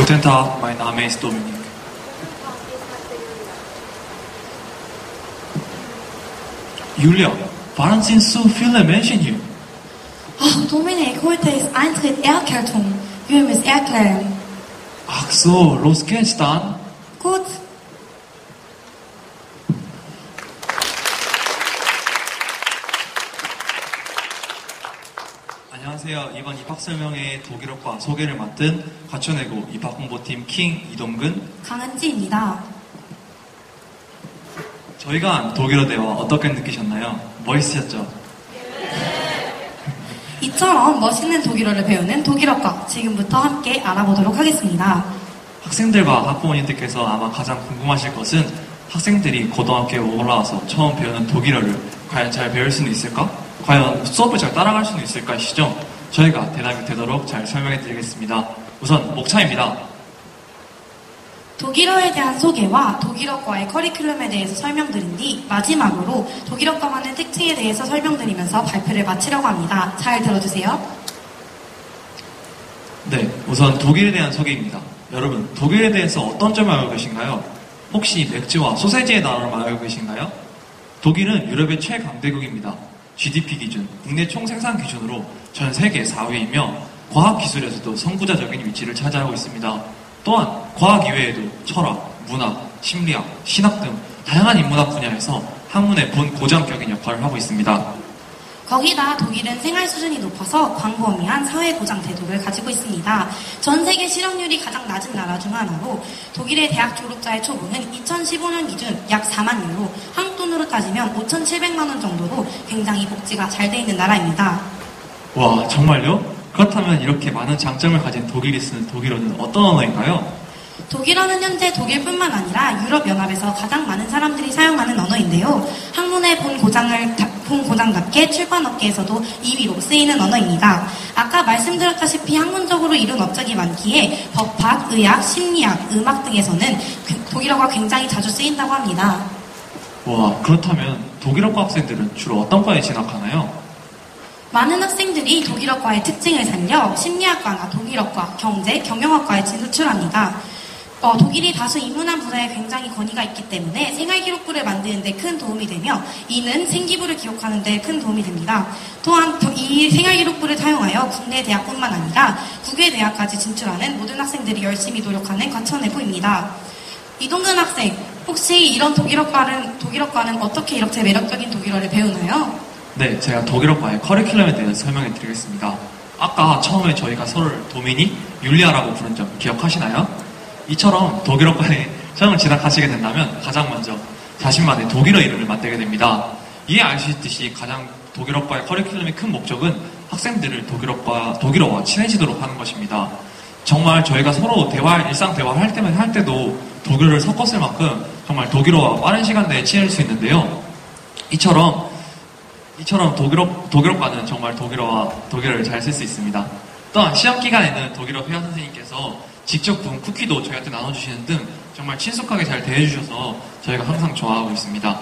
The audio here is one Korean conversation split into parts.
Guten Tag, mein Name ist Dominik. Julia, warum sind so viele Menschen hier? Ach, Dominik, heute ist Eintritt Erkältung. Wir müssen erklären. Ach so, los geht's dann. Gut. 안녕하세요. 이번 입학설명회 독일어과 소개를 맡은 과천외고 입학홍보팀 킹 이동근. 강은지입니다. 저희가 한 독일어 대화 어떻게 느끼셨나요? 멋있으셨죠? 이처럼 멋있는 독일어를 배우는 독일어과 지금부터 함께 알아보도록 하겠습니다. 학생들과 학부모님들께서 아마 가장 궁금하실 것은 학생들이 고등학교에 올라와서 처음 배우는 독일어를 과연 잘 배울 수는 있을까? 과연 수업을 잘 따라갈 수는 있을까 시죠? 저희가 대답이 되도록 잘 설명해 드리겠습니다. 우선 목차입니다. 독일어에 대한 소개와 독일어과의 커리큘럼에 대해서 설명드린 뒤 마지막으로 독일어과만의 특징에 대해서 설명드리면서 발표를 마치려고 합니다. 잘 들어주세요. 네, 우선 독일에 대한 소개입니다. 여러분, 독일에 대해서 어떤 점을 알고 계신가요? 혹시 맥주와 소세지의 나라를 알고 계신가요? 독일은 유럽의 최강대국입니다. GDP 기준, 국내 총생산 기준으로 전 세계 4위이며 과학기술에서도 선구자적인 위치를 차지하고 있습니다. 또한 과학 이외에도 철학, 문학, 심리학, 신학 등 다양한 인문학 분야에서 학문의 본고장격인 역할을 하고 있습니다. 거기다 독일은 생활 수준이 높아서 광범위한 사회보장 제도를 가지고 있습니다. 전 세계 실업률이 가장 낮은 나라 중 하나로 독일의 대학 졸업자의 초봉은 2015년 기준 약 4만 유로, 한국 돈으로 따지면 5,700만 원 정도로 굉장히 복지가 잘 돼 있는 나라입니다. 와, 정말요? 그렇다면 이렇게 많은 장점을 가진 독일이 쓰는 독일어는 어떤 언어인가요? 독일어는 현재 독일뿐만 아니라 유럽연합에서 가장 많은 사람들이 사용하는 언어인데요. 학문의 본고장답게 출판업계에서도 2위로 쓰이는 언어입니다. 아까 말씀드렸다시피 학문적으로 이룬 업적이 많기에 법학, 의학, 심리학, 음악 등에서는 독일어가 굉장히 자주 쓰인다고 합니다. 와, 그렇다면 독일어과 학생들은 주로 어떤 과에 진학하나요? 많은 학생들이 독일어과의 특징을 살려 심리학과나 독일어과, 경제, 경영학과에 진출합니다. 독일이 다수 인문학 분야에 굉장히 권위가 있기 때문에 생활기록부를 만드는 데 큰 도움이 되며 이는 생기부를 기록하는 데 큰 도움이 됩니다. 또한 이 생활기록부를 사용하여 국내 대학뿐만 아니라 국외 대학까지 진출하는 모든 학생들이 열심히 노력하는 과천외고입니다. 이동근 학생, 혹시 이런 독일어과는 어떻게 이렇게 매력적인 독일어를 배우나요? 네, 제가 독일어과의 커리큘럼에 대해서 설명해 드리겠습니다. 아까 처음에 저희가 서로를 도미닉, 율리아라고 부른 점 기억하시나요? 이처럼 독일어과에 처음 진학하시게 된다면 가장 먼저 자신만의 독일어 이름을 만들게 됩니다. 이에 아시듯이 가장 독일어과의 커리큘럼의 큰 목적은 학생들을 독일어와 친해지도록 하는 것입니다. 정말 저희가 서로 일상 대화를 할 때도 독일어를 섞었을 만큼 정말 독일어와 빠른 시간 내에 친해질 수 있는데요. 이처럼 독일어과는 정말 독일어를 잘 쓸 수 있습니다. 또한 시험 기간에는 독일어 회화 선생님께서 직접 구운 쿠키도 저희한테 나눠주시는 등 정말 친숙하게 잘 대해주셔서 저희가 항상 좋아하고 있습니다.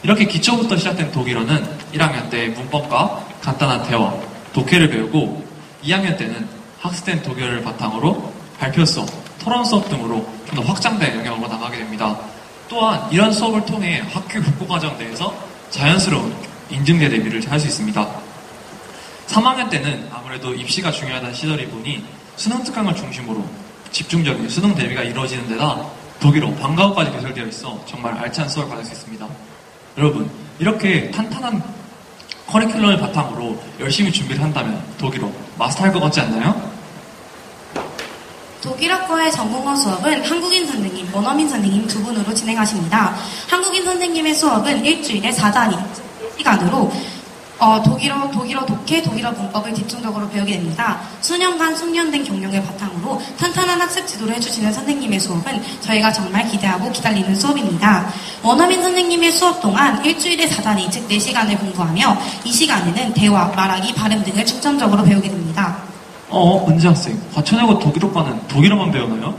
이렇게 기초부터 시작된 독일어는 1학년 때 문법과 간단한 대화, 독해를 배우고 2학년 때는 학습된 독일어를 바탕으로 발표 수업, 토론 수업 등으로 좀 더 확장된 영역으로 나가게 됩니다. 또한 이런 수업을 통해 학교 국고과정 내에서 자연스러운 인증대 대비를 할 수 있습니다. 3학년 때는 아무래도 입시가 중요하다는 시절이 보니 수능 특강을 중심으로 집중적인 수능 대비가 이루어지는 데다 독일어, 방과후까지 개설되어 있어 정말 알찬 수업을 받을 수 있습니다. 여러분, 이렇게 탄탄한 커리큘럼을 바탕으로 열심히 준비를 한다면 독일어 마스터할 것 같지 않나요? 독일어과의 전공어 수업은 한국인 선생님, 원어민 선생님 두 분으로 진행하십니다. 한국인 선생님의 수업은 일주일에 4단위, 4시간으로 독일어 독해, 독일어 문법을 집중적으로 배우게 됩니다. 수년간 숙련된 경력을 바탕으로 탄탄한 학습 지도를 해주시는 선생님의 수업은 저희가 정말 기대하고 기다리는 수업입니다. 원어민 선생님의 수업 동안 일주일에 4단위, 즉 4시간을 공부하며 이 시간에는 대화, 말하기, 발음 등을 중점적으로 배우게 됩니다. 은지 학생, 과천외고 독일어과는 독일어만 배우나요?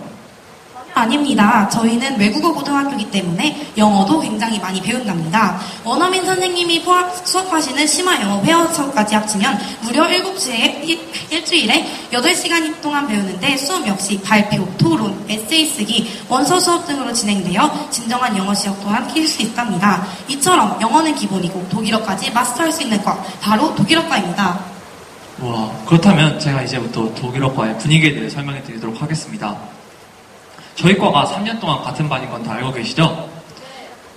아닙니다. 저희는 외국어 고등학교이기 때문에 영어도 굉장히 많이 배운답니다. 원어민 선생님이 수업하시는 심화 영어 회화 수업까지 합치면 무려 7시에 일주일에 8시간 동안 배우는데 수업 역시 발표, 토론, 에세이 쓰기, 원서 수업 등으로 진행되어 진정한 영어 실력 또한 키울 수 있답니다. 이처럼 영어는 기본이고 독일어까지 마스터할 수 있는 과, 바로 독일어과입니다. 와, 그렇다면 제가 이제부터 독일어과의 분위기에 대해 설명해 드리도록 하겠습니다. 저희 과가 3년 동안 같은 반인 건 다 알고 계시죠?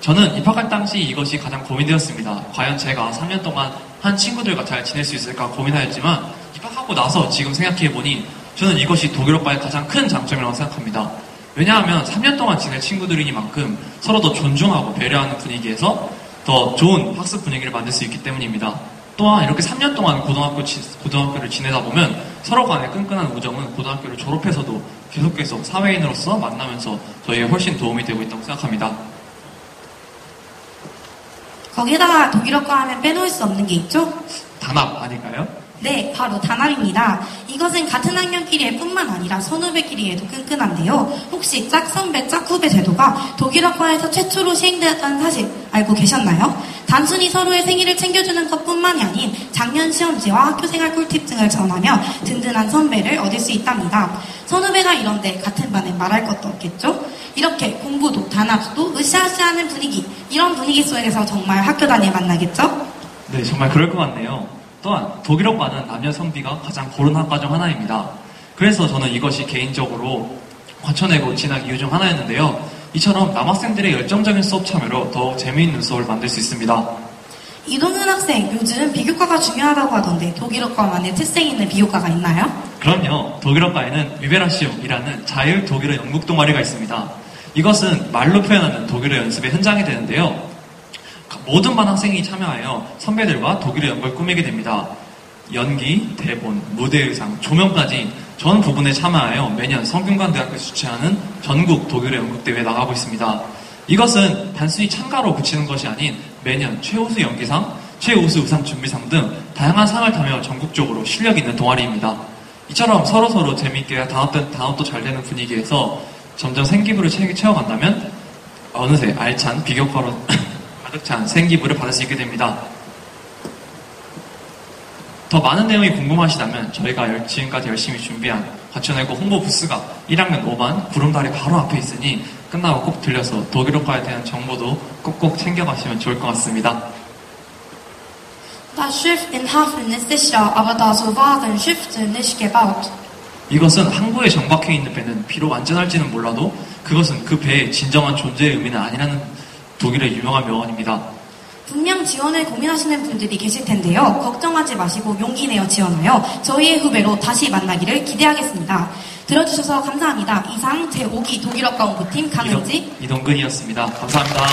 저는 입학할 당시 이것이 가장 고민되었습니다. 과연 제가 3년 동안 한 친구들과 잘 지낼 수 있을까 고민하였지만 입학하고 나서 지금 생각해보니 저는 이것이 독일어과의 가장 큰 장점이라고 생각합니다. 왜냐하면 3년 동안 지낼 친구들이니만큼 서로 더 존중하고 배려하는 분위기에서 더 좋은 학습 분위기를 만들 수 있기 때문입니다. 또한 이렇게 3년 동안 고등학교를 지내다 보면 서로 간의 끈끈한 우정은 고등학교를 졸업해서도 계속 사회인으로서 만나면서 저희에 훨씬 도움이 되고 있다고 생각합니다. 거기다가 독일어과 하면 빼놓을 수 없는 게 있죠? 단합 아닐까요? 네, 바로 단합입니다. 이것은 같은 학년끼리의 뿐만 아니라 선후배끼리에도 끈끈한데요. 혹시 짝선배, 짝후배 제도가 독일어과에서 최초로 시행되었다는 사실 알고 계셨나요? 단순히 서로의 생일을 챙겨주는 것뿐만이 아닌 작년 시험지와 학교생활 꿀팁 등을 전하며 든든한 선배를 얻을 수 있답니다. 선후배가 이런데 같은 반에 말할 것도 없겠죠? 이렇게 공부도 단합도 으쌰으쌰하는 분위기, 이런 분위기 속에서 정말 학교 단위에 만나겠죠? 네, 정말 그럴 것 같네요. 또한 독일어과는 남녀 선비가 가장 고른 학과 중 하나입니다. 그래서 저는 이것이 개인적으로 과천외고 진학 이유 중 하나였는데요. 이처럼 남학생들의 열정적인 수업 참여로 더욱 재미있는 수업을 만들 수 있습니다. 이동현 학생, 요즘 비교과가 중요하다고 하던데 독일어과만의 특색 있는 비교과가 있나요? 그럼요. 독일어과에는 위베라시움이라는 자율 독일어 연극 동아리가 있습니다. 이것은 말로 표현하는 독일어 연습의 현장이 되는데요. 모든 반 학생이 참여하여 선배들과 독일어 연극을 꾸미게 됩니다. 연기, 대본, 무대 의상, 조명까지 전 부분에 참여하여 매년 성균관대학교에서 주최하는 전국 독일어 연극대회에 나가고 있습니다. 이것은 단순히 참가로 그치는 것이 아닌 매년 최우수 연기상, 최우수 의상 준비상 등 다양한 상을 타며 전국적으로 실력 있는 동아리입니다. 이처럼 서로서로 재미있게 단합도 잘 되는 분위기에서 점점 생기부를 채워간다면 어느새 알찬 비교과로 가득 찬 생기부를 받을 수 있게 됩니다. 더 많은 내용이 궁금하시다면 저희가 지금까지 열심히 준비한 과천외고 홍보 부스가 1학년 5반 구름다리 바로 앞에 있으니 끝나고 꼭 들려서 독일어과에 대한 정보도 꼭꼭 챙겨가시면 좋을 것 같습니다. Das Schiff in Hafen ist sicher, aber das Schiff sind nicht gebaut. 이것은 항구에 정박해 있는 배는 비록 안전할지는 몰라도 그것은 그 배의 진정한 존재의 의미는 아니라는 독일의 유명한 명언입니다. 분명 지원을 고민하시는 분들이 계실 텐데요. 걱정하지 마시고 용기 내어 지원하여 저희의 후배로 다시 만나기를 기대하겠습니다. 들어주셔서 감사합니다. 이상 제5기 독일어과 홍보팀 강은지 이동근이었습니다. 감사합니다.